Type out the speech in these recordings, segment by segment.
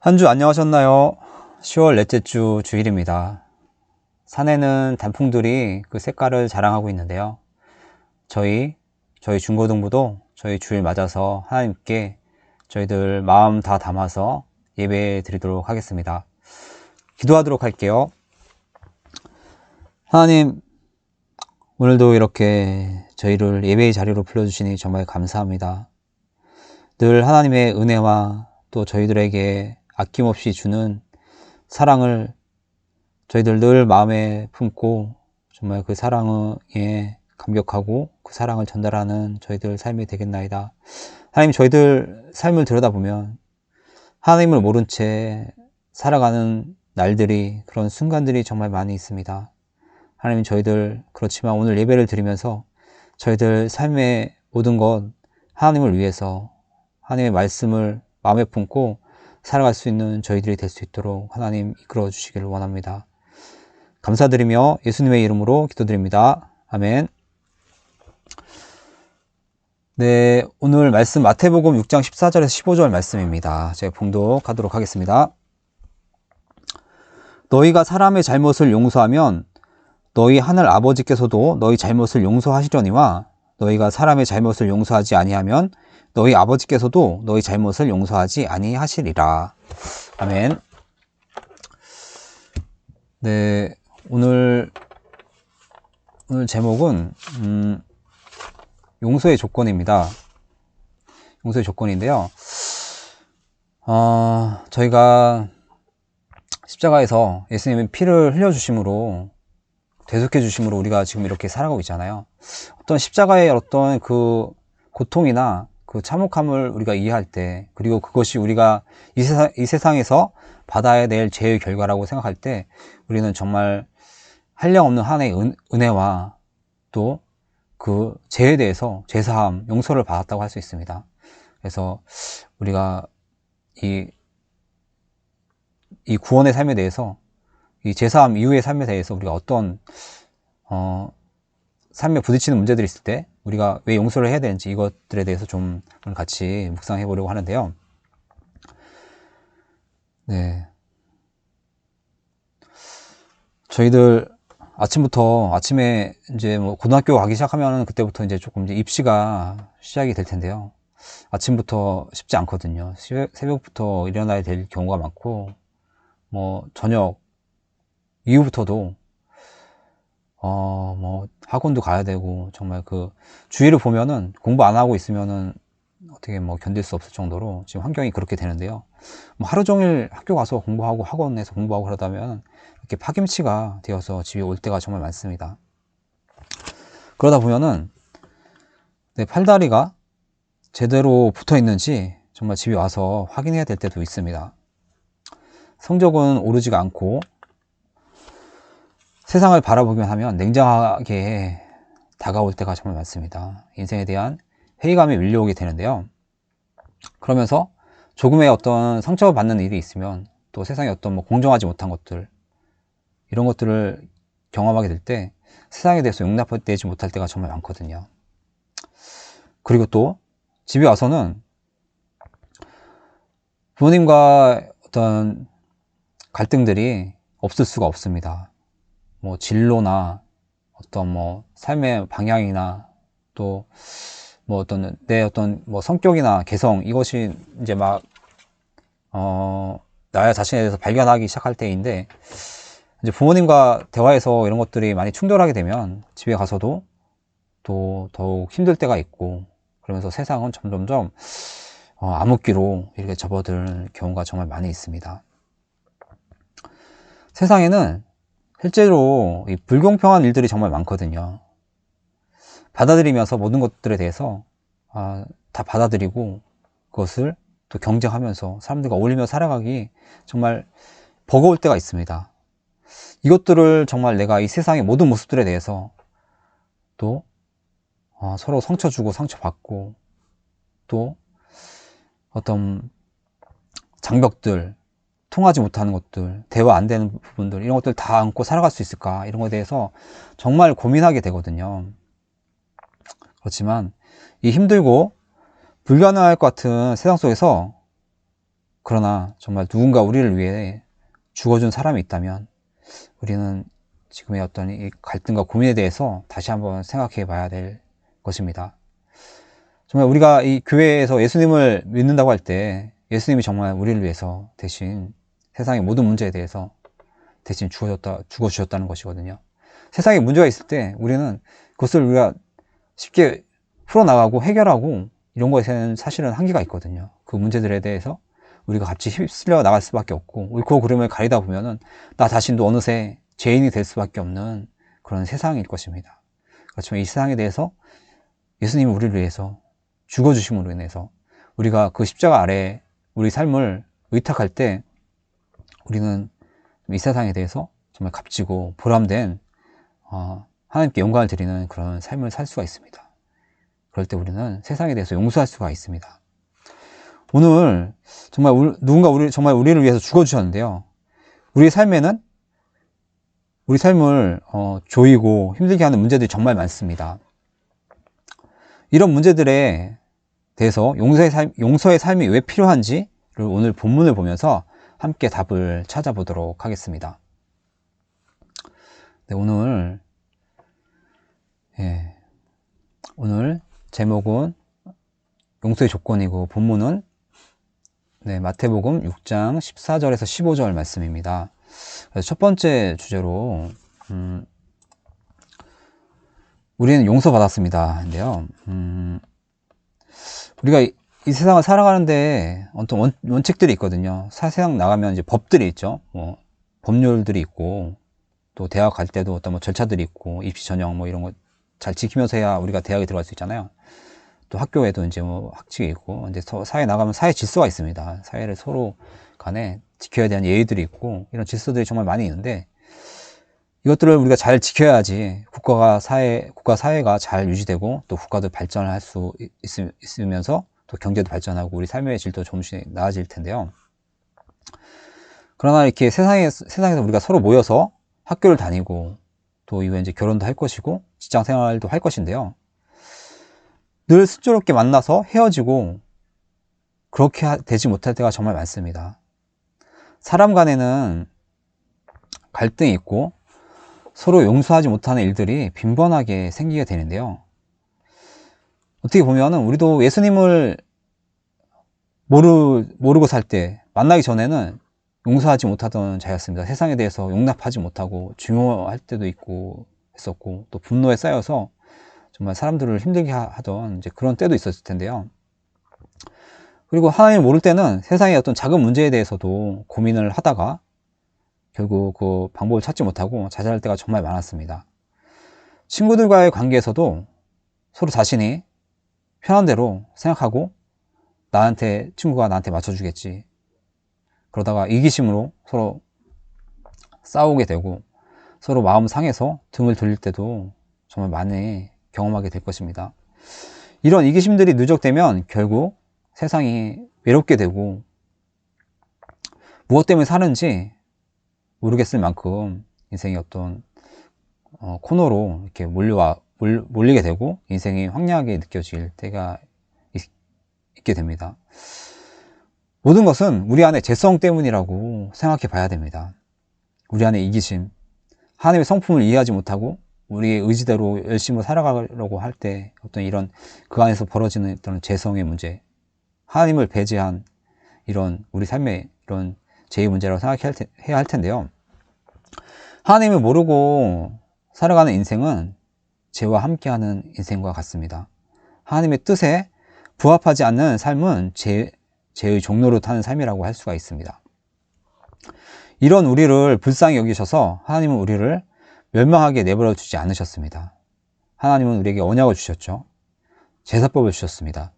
한 주 안녕하셨나요? 10월 넷째 주 주일입니다. 산에는 단풍들이 그 색깔을 자랑하고 있는데요. 저희 중고등부도 저희 주일 맞아서 하나님께 저희들 마음 다 담아서 예배 드리도록 하겠습니다. 기도하도록 할게요. 하나님, 오늘도 이렇게 저희를 예배의 자리로 불러주시니 정말 감사합니다. 늘 하나님의 은혜와 또 저희들에게 아낌없이 주는 사랑을 저희들 늘 마음에 품고 정말 그 사랑에 감격하고 그 사랑을 전달하는 저희들 삶이 되겠나이다. 하나님, 저희들 삶을 들여다보면 하나님을 모른 채 살아가는 날들이, 그런 순간들이 정말 많이 있습니다. 하나님, 저희들 그렇지만 오늘 예배를 드리면서 저희들 삶의 모든 것 하나님을 위해서 하나님의 말씀을 마음에 품고 살아갈 수 있는 저희들이 될 수 있도록 하나님 이끌어 주시기를 원합니다. 감사드리며 예수님의 이름으로 기도드립니다. 아멘. 네, 오늘 말씀 마태복음 6장 14절에서 15절 말씀입니다. 제가 봉독하도록 하겠습니다. 너희가 사람의 잘못을 용서하면 너희 하늘 아버지께서도 너희 잘못을 용서하시려니와 너희가 사람의 잘못을 용서하지 아니하면 너희 아버지께서도 너희 잘못을 용서하지 아니하시리라. 아멘. 네, 오늘 제목은 용서의 조건입니다. 용서의 조건인데요. 저희가 십자가에서 예수님의 피를 흘려주심으로, 대속해 주심으로 우리가 지금 이렇게 살아가고 있잖아요. 어떤 십자가의 어떤 그 고통이나 그 참혹함을 우리가 이해할 때, 그리고 그것이 우리가 이 세상에서 받아야 될 죄의 결과라고 생각할 때 우리는 정말 한량없는 하나님의 은혜와 또 그 죄에 대해서 죄사함, 용서를 받았다고 할 수 있습니다. 그래서 우리가 이 구원의 삶에 대해서, 이 죄사함 이후의 삶에 대해서 우리가 어떤 삶에 부딪히는 문제들이 있을 때 우리가 왜 용서를 해야 되는지, 이것들에 대해서 좀 오늘 같이 묵상해 보려고 하는데요. 네, 저희들 아침에 이제 뭐 고등학교 가기 시작하면 그때부터 이제 조금 이제 입시가 시작이 될 텐데요. 아침부터 쉽지 않거든요. 새벽부터 일어나야 될 경우가 많고, 뭐 저녁 이후부터도 뭐 학원도 가야 되고, 정말 그 주위를 보면은 공부 안 하고 있으면은 어떻게 뭐 견딜 수 없을 정도로 지금 환경이 그렇게 되는데요. 뭐 하루 종일 학교 가서 공부하고 학원에서 공부하고 그러다면 이렇게 파김치가 되어서 집에 올 때가 정말 많습니다. 그러다 보면은 내 팔다리가 제대로 붙어 있는지 정말 집에 와서 확인해야 될 때도 있습니다. 성적은 오르지가 않고 세상을 바라보기만 하면 냉정하게 다가올 때가 정말 많습니다. 인생에 대한 회의감이 밀려오게 되는데요. 그러면서 조금의 어떤 상처받는 일이 있으면 또 세상에 어떤 뭐 공정하지 못한 것들, 이런 것들을 경험하게 될 때 세상에 대해서 용납되지 못할 때가 정말 많거든요. 그리고 또 집에 와서는 부모님과 어떤 갈등들이 없을 수가 없습니다. 뭐 진로나 어떤 뭐 삶의 방향이나 또 뭐 어떤 내 어떤 뭐 성격이나 개성, 이것이 이제 막 나 자신에 대해서 발견하기 시작할 때인데, 이제 부모님과 대화에서 이런 것들이 많이 충돌하게 되면 집에 가서도 또 더욱 힘들 때가 있고, 그러면서 세상은 점점점 암흑기로 이렇게 접어들 경우가 정말 많이 있습니다. 세상에는 실제로 이 불공평한 일들이 정말 많거든요. 받아들이면서 모든 것들에 대해서 다 받아들이고 그것을 또 경쟁하면서 사람들과 어울리며 살아가기 정말 버거울 때가 있습니다. 이것들을 정말 내가 이 세상의 모든 모습들에 대해서 또 서로 상처 주고 상처받고, 또 어떤 장벽들, 통하지 못하는 것들, 대화 안 되는 부분들, 이런 것들 다 안고 살아갈 수 있을까, 이런 것에 대해서 정말 고민하게 되거든요. 그렇지만 이 힘들고 불가능할 것 같은 세상 속에서 그러나 정말 누군가 우리를 위해 죽어준 사람이 있다면 우리는 지금의 어떤 이 갈등과 고민에 대해서 다시 한번 생각해 봐야 될 것입니다. 정말 우리가 이 교회에서 예수님을 믿는다고 할 때 예수님이 정말 우리를 위해서 대신 세상의 모든 문제에 대해서 대신 죽어주셨다는 것이거든요. 세상에 문제가 있을 때 우리는 그것을 우리가 쉽게 풀어나가고 해결하고 이런 것에는 사실은 한계가 있거든요. 그 문제들에 대해서 우리가 같이 휩쓸려 나갈 수밖에 없고 옳고 그름을 가리다 보면은 나 자신도 어느새 죄인이 될 수밖에 없는 그런 세상일 것입니다. 그렇지만 이 세상에 대해서 예수님이 우리를 위해서 죽어주심으로 인해서 우리가 그 십자가 아래 우리 삶을 의탁할 때 우리는 이 세상에 대해서 정말 값지고 보람된 하나님께 영광을 드리는 그런 삶을 살 수가 있습니다. 그럴 때 우리는 세상에 대해서 용서할 수가 있습니다. 오늘 정말 누군가 정말 우리를 위해서 죽어주셨는데요. 우리의 삶에는 우리 삶을 조이고 힘들게 하는 문제들이 정말 많습니다. 이런 문제들에 대해서 용서의 삶이 왜 필요한지를 오늘 본문을 보면서 함께 답을 찾아보도록 하겠습니다. 네, 오늘 제목은 용서의 조건이고 본문은 마태복음 6장 14절에서 15절 말씀입니다. 그래서 첫 번째 주제로 우리는 용서받았습니다. 인데요. 우리가 이 세상을 살아가는데 어떤 원칙들이 있거든요. 세상 나가면 이제 법들이 있죠. 뭐 법률들이 있고 또 대학 갈 때도 어떤 뭐 절차들이 있고 입시 전형 뭐 이런 거 잘 지키면서 해야 우리가 대학에 들어갈 수 있잖아요. 또 학교에도 이제 뭐 학칙이 있고 이제 사회 나가면 사회 질서가 있습니다. 사회를 서로 간에 지켜야 되는 예의들이 있고 이런 질서들이 정말 많이 있는데 이것들을 우리가 잘 지켜야지 국가 사회가 잘 유지되고 또 국가도 발전을 할 수 있으면서 또 경제도 발전하고 우리 삶의 질도 조금씩 나아질 텐데요. 그러나 이렇게 세상에서 우리가 서로 모여서 학교를 다니고 또 이후에 이제 결혼도 할 것이고 직장 생활도 할 것인데요. 늘 순조롭게 만나서 헤어지고 그렇게 되지 못할 때가 정말 많습니다. 사람 간에는 갈등이 있고 서로 용서하지 못하는 일들이 빈번하게 생기게 되는데요. 어떻게 보면은 우리도 예수님을 모르고 살 때 만나기 전에는 용서하지 못하던 자였습니다. 세상에 대해서 용납하지 못하고 증오할 때도 있고 했었고 또 분노에 쌓여서 정말 사람들을 힘들게 하던 이제 그런 때도 있었을 텐데요. 그리고 하나님을 모를 때는 세상의 어떤 작은 문제에 대해서도 고민을 하다가 결국 그 방법을 찾지 못하고 좌절할 때가 정말 많았습니다. 친구들과의 관계에서도 서로 자신이 편한 대로 생각하고 친구가 나한테 맞춰주겠지. 그러다가 이기심으로 서로 싸우게 되고 서로 마음 상해서 등을 돌릴 때도 정말 많이 경험하게 될 것입니다. 이런 이기심들이 누적되면 결국 세상이 외롭게 되고 무엇 때문에 사는지 모르겠을 만큼 인생이 어떤 코너로 이렇게 몰리게 되고 인생이 황량하게 느껴질 때가 있게 됩니다. 모든 것은 우리 안에 죄성 때문이라고 생각해 봐야 됩니다. 우리 안에 이기심, 하나님의 성품을 이해하지 못하고 우리의 의지대로 열심히 살아가려고 할 때 어떤 이런 그 안에서 벌어지는 어떤 죄성의 문제, 하나님을 배제한 이런 우리 삶의 이런 죄의 문제라고 생각해야 할 텐데요. 하나님을 모르고 살아가는 인생은 죄와 함께하는 인생과 같습니다. 하나님의 뜻에 부합하지 않는 삶은 죄의 종로로 타는 삶이라고 할 수가 있습니다. 이런 우리를 불쌍히 여기셔서 하나님은 우리를 멸망하게 내버려 두지 않으셨습니다. 하나님은 우리에게 언약을 주셨죠. 제사법을 주셨습니다.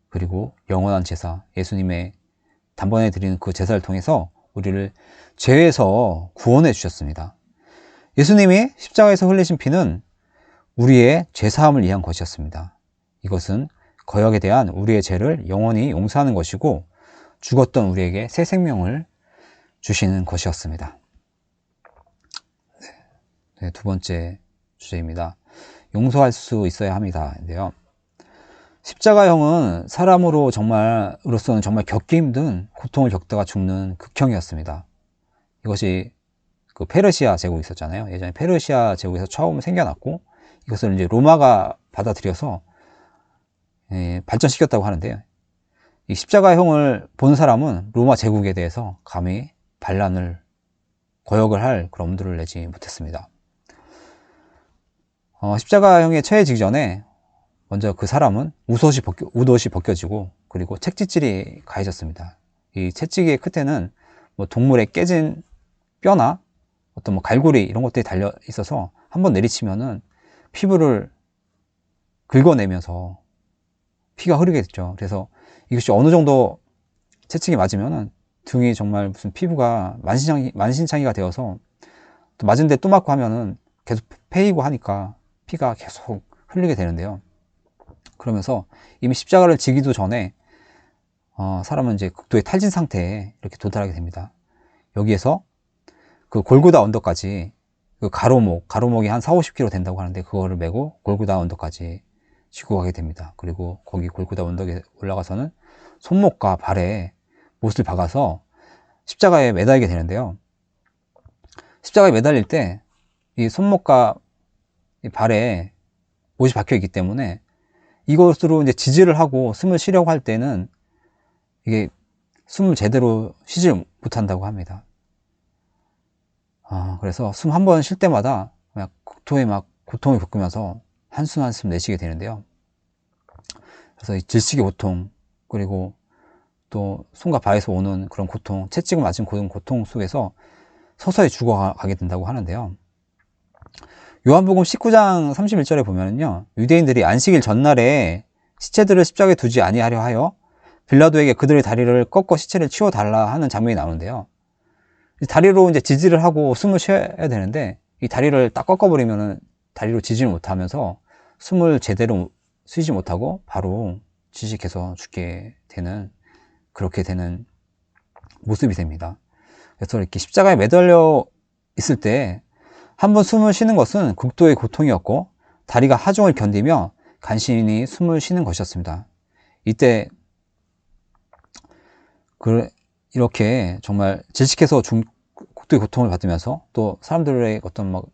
그리고 영원한 제사, 예수님의 단번에 드리는 그 제사를 통해서 우리를 죄에서 구원해 주셨습니다. 예수님이 십자가에서 흘리신 피는 우리의 죄사함을 위한 것이었습니다. 이것은 거역에 대한 우리의 죄를 영원히 용서하는 것이고 죽었던 우리에게 새 생명을 주시는 것이었습니다. 두 번째 주제입니다. 용서할 수 있어야 합니다. 인데요. 십자가형은 사람으로 정말로서는 정말 겪기 힘든 고통을 겪다가 죽는 극형이었습니다. 이것이 그 페르시아 제국이 있었잖아요. 예전에 페르시아 제국에서 처음 생겨났고, 이것을 이제 로마가 받아들여서 발전시켰다고 하는데요. 이 십자가형을 본 사람은 로마 제국에 대해서 감히 반란을 거역을 할 그런 엄두를 내지 못했습니다. 십자가형에 처해지기 전에 먼저 그 사람은 웃옷이 벗겨지고, 그리고 채찍질이 가해졌습니다. 이 채찍의 끝에는 뭐 동물의 깨진 뼈나 어떤 뭐 갈고리 이런 것들이 달려 있어서 한번 내리치면은 피부를 긁어내면서 피가 흐르게 됐죠. 그래서 이것이 어느 정도 채찍이 맞으면은 등이 정말 무슨 피부가 만신창이가 되어서 또 맞은데 또 맞고 하면은 계속 패이고 하니까 피가 계속 흘리게 되는데요. 그러면서 이미 십자가를 지기도 전에 사람은 이제 극도의 탈진 상태에 이렇게 도달하게 됩니다. 여기에서 그 골고다 언덕까지 그 가로목이 한 40-50km 된다고 하는데, 그거를 메고 골고다 언덕까지 지고 가게 됩니다. 그리고 거기 골고다 언덕에 올라가서는 손목과 발에 못을 박아서 십자가에 매달리게 되는데요. 십자가에 매달릴 때 이 손목과 이 발에 못이 박혀 있기 때문에 이것으로 이제 지지를 하고 숨을 쉬려고 할 때는 이게 숨을 제대로 쉬지 못한다고 합니다. 그래서 숨 한 번 쉴 때마다 그냥 극도의 막 고통을 겪으면서 한숨 한숨 내쉬게 되는데요. 그래서 이 질식의 고통, 그리고 또 손과 발에서 오는 그런 고통, 채찍을 맞은 그런 고통 속에서 서서히 죽어가게 된다고 하는데요. 요한복음 19장 31절에 보면은요, 유대인들이 안식일 전날에 시체들을 십자가에 두지 아니하려 하여 빌라도에게 그들의 다리를 꺾어 시체를 치워달라 하는 장면이 나오는데요. 다리로 이제 지지를 하고 숨을 쉬어야 되는데, 이 다리를 딱 꺾어버리면은 다리로 지지를 못하면서 숨을 제대로 쉬지 못하고 바로 질식해서 죽게 되는, 그렇게 되는 모습이 됩니다. 그래서 이렇게 십자가에 매달려 있을 때 한 번 숨을 쉬는 것은 극도의 고통이었고, 다리가 하중을 견디며 간신히 숨을 쉬는 것이었습니다. 이때 이렇게 정말 질식해서 극도의 고통을 받으면서 또 사람들의 어떤 막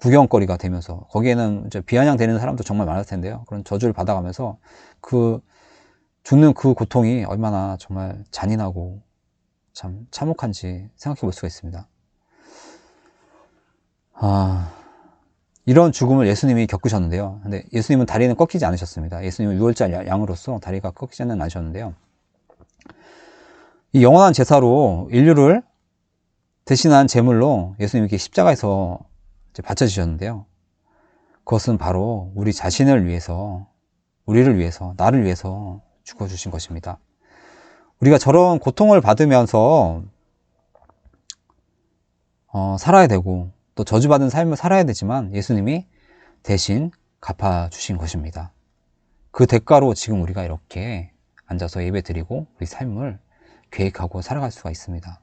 구경거리가 되면서, 거기에는 이제 비아냥되는 사람도 정말 많을 텐데요. 그런 저주를 받아가면서 그 죽는 그 고통이 얼마나 정말 잔인하고 참 참혹한지 생각해 볼 수가 있습니다. 이런 죽음을 예수님이 겪으셨는데요. 근데 예수님은 다리는 꺾이지 않으셨습니다. 예수님은 유월절 양으로서 다리가 꺾이지는 않으셨는데요. 이 영원한 제사로 인류를 대신한 제물로 예수님이 십자가에서 바쳐지셨는데요. 그것은 바로 우리 자신을 위해서, 우리를 위해서, 나를 위해서 죽어주신 것입니다. 우리가 저런 고통을 받으면서 살아야 되고, 또 저주받은 삶을 살아야 되지만 예수님이 대신 갚아주신 것입니다. 그 대가로 지금 우리가 이렇게 앉아서 예배드리고 우리 삶을 계획하고 살아갈 수가 있습니다.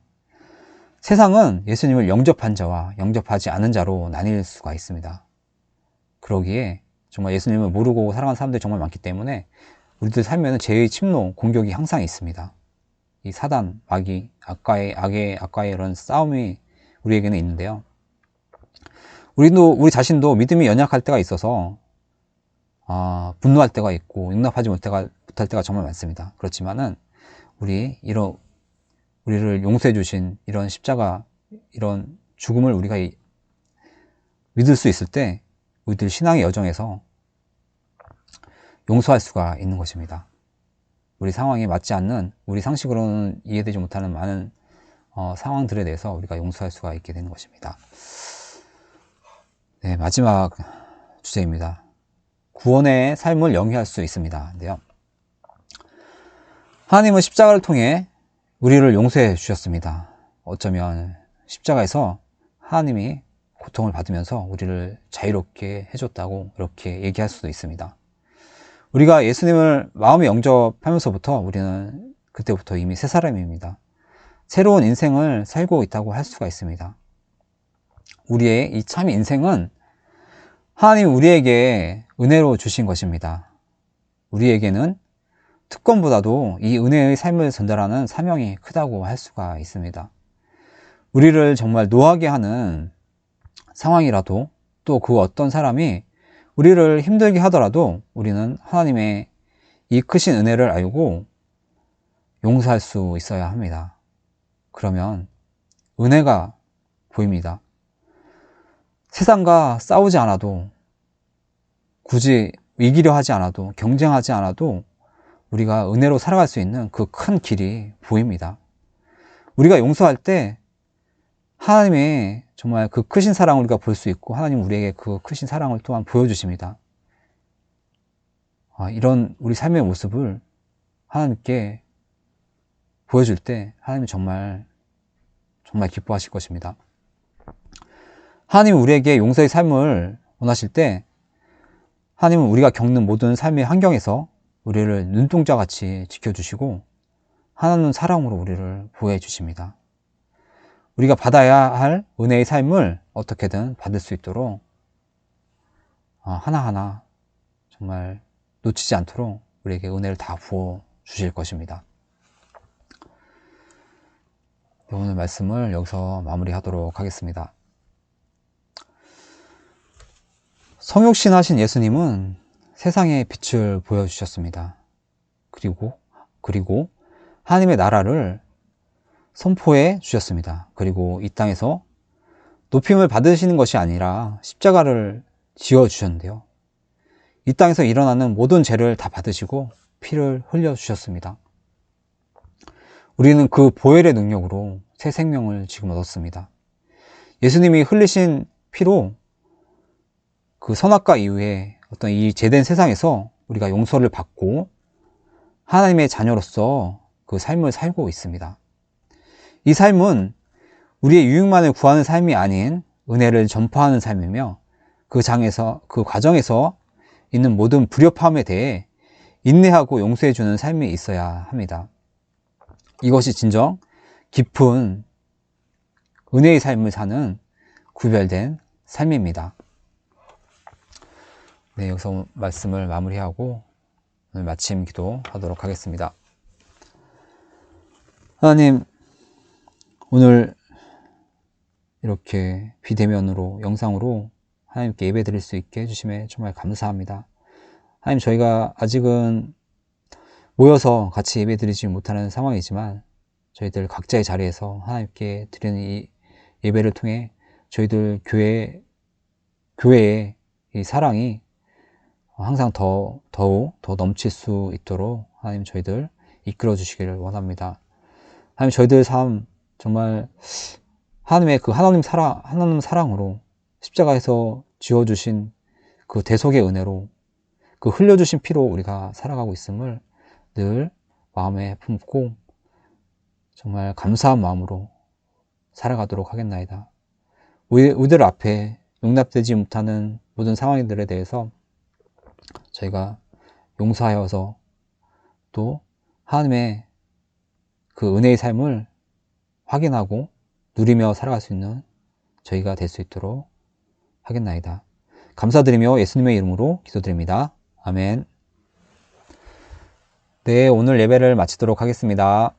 세상은 예수님을 영접한 자와 영접하지 않은 자로 나뉠 수가 있습니다. 그러기에 정말 예수님을 모르고 살아가는 사람들이 정말 많기 때문에 우리들 삶에는 죄의 침노, 공격이 항상 있습니다. 이 사단, 마귀, 악과의 이런 싸움이 우리에게는 있는데요. 우리 자신도 믿음이 연약할 때가 있어서 분노할 때가 있고 용납하지 못할 때가 정말 많습니다. 그렇지만은 우리를 용서해 주신 이런 십자가, 이런 죽음을 우리가 믿을 수 있을 때 우리들 신앙의 여정에서 용서할 수가 있는 것입니다. 우리 상황에 맞지 않는, 우리 상식으로는 이해되지 못하는 많은 상황들에 대해서 우리가 용서할 수가 있게 되는 것입니다. 네, 마지막 주제입니다. 구원의 삶을 영위할 수 있습니다. 근데요, 하나님은 십자가를 통해 우리를 용서해 주셨습니다. 어쩌면 십자가에서 하나님이 고통을 받으면서 우리를 자유롭게 해줬다고 이렇게 얘기할 수도 있습니다. 우리가 예수님을 마음에 영접하면서부터 우리는 그때부터 이미 새 사람입니다. 새로운 인생을 살고 있다고 할 수가 있습니다. 우리의 이 참 인생은 하나님이 우리에게 은혜로 주신 것입니다. 우리에게는 특권보다도 이 은혜의 삶을 전달하는 사명이 크다고 할 수가 있습니다. 우리를 정말 노하게 하는 상황이라도, 또 그 어떤 사람이 우리를 힘들게 하더라도 우리는 하나님의 이 크신 은혜를 알고 용서할 수 있어야 합니다. 그러면 은혜가 보입니다. 세상과 싸우지 않아도, 굳이 이기려 하지 않아도, 경쟁하지 않아도 우리가 은혜로 살아갈 수 있는 그 큰 길이 보입니다. 우리가 용서할 때 하나님의 정말 그 크신 사랑을 우리가 볼 수 있고, 하나님 우리에게 그 크신 사랑을 또한 보여주십니다. 이런 우리 삶의 모습을 하나님께 보여줄 때 하나님이 정말 기뻐하실 것입니다. 하나님은 우리에게 용서의 삶을 원하실 때, 하나님은 우리가 겪는 모든 삶의 환경에서 우리를 눈동자같이 지켜주시고 하나님 사랑으로 우리를 보호해 주십니다. 우리가 받아야 할 은혜의 삶을 어떻게든 받을 수 있도록 하나하나 정말 놓치지 않도록 우리에게 은혜를 다 부어 주실 것입니다. 오늘 말씀을 여기서 마무리하도록 하겠습니다. 성육신 하신 예수님은 세상에 빛을 보여주셨습니다. 그리고 하나님의 나라를 선포해 주셨습니다. 그리고 이 땅에서 높임을 받으시는 것이 아니라 십자가를 지어 주셨는데요, 이 땅에서 일어나는 모든 죄를 다 받으시고 피를 흘려 주셨습니다. 우리는 그 보혈의 능력으로 새 생명을 지금 얻었습니다. 예수님이 흘리신 피로 그 선악과 이후에 어떤 이 죄된 세상에서 우리가 용서를 받고 하나님의 자녀로서 그 삶을 살고 있습니다. 이 삶은 우리의 유익만을 구하는 삶이 아닌 은혜를 전파하는 삶이며, 그 과정에서 있는 모든 불협화음에 대해 인내하고 용서해 주는 삶이 있어야 합니다. 이것이 진정 깊은 은혜의 삶을 사는 구별된 삶입니다. 네, 여기서 말씀을 마무리하고 오늘 마침 기도하도록 하겠습니다. 하나님, 오늘 이렇게 비대면으로, 영상으로 하나님께 예배 드릴 수 있게 해주심에 정말 감사합니다. 하나님, 저희가 아직은 모여서 같이 예배 드리지 못하는 상황이지만 저희들 각자의 자리에서 하나님께 드리는 이 예배를 통해 저희들 교회의 이 사랑이 항상 더욱 더 넘칠 수 있도록 하나님 저희들 이끌어 주시기를 원합니다. 하나님, 저희들 삶 정말 하나님의 그 하나님 사랑으로 십자가에서 지어주신 그 대속의 은혜로, 그 흘려주신 피로 우리가 살아가고 있음을 늘 마음에 품고 정말 감사한 마음으로 살아가도록 하겠나이다. 우리들 앞에 용납되지 못하는 모든 상황들에 대해서 저희가 용서하여서 또 하나님의 그 은혜의 삶을 확인하고 누리며 살아갈 수 있는 저희가 될 수 있도록 하겠나이다. 감사드리며 예수님의 이름으로 기도드립니다. 아멘. 네, 오늘 예배를 마치도록 하겠습니다.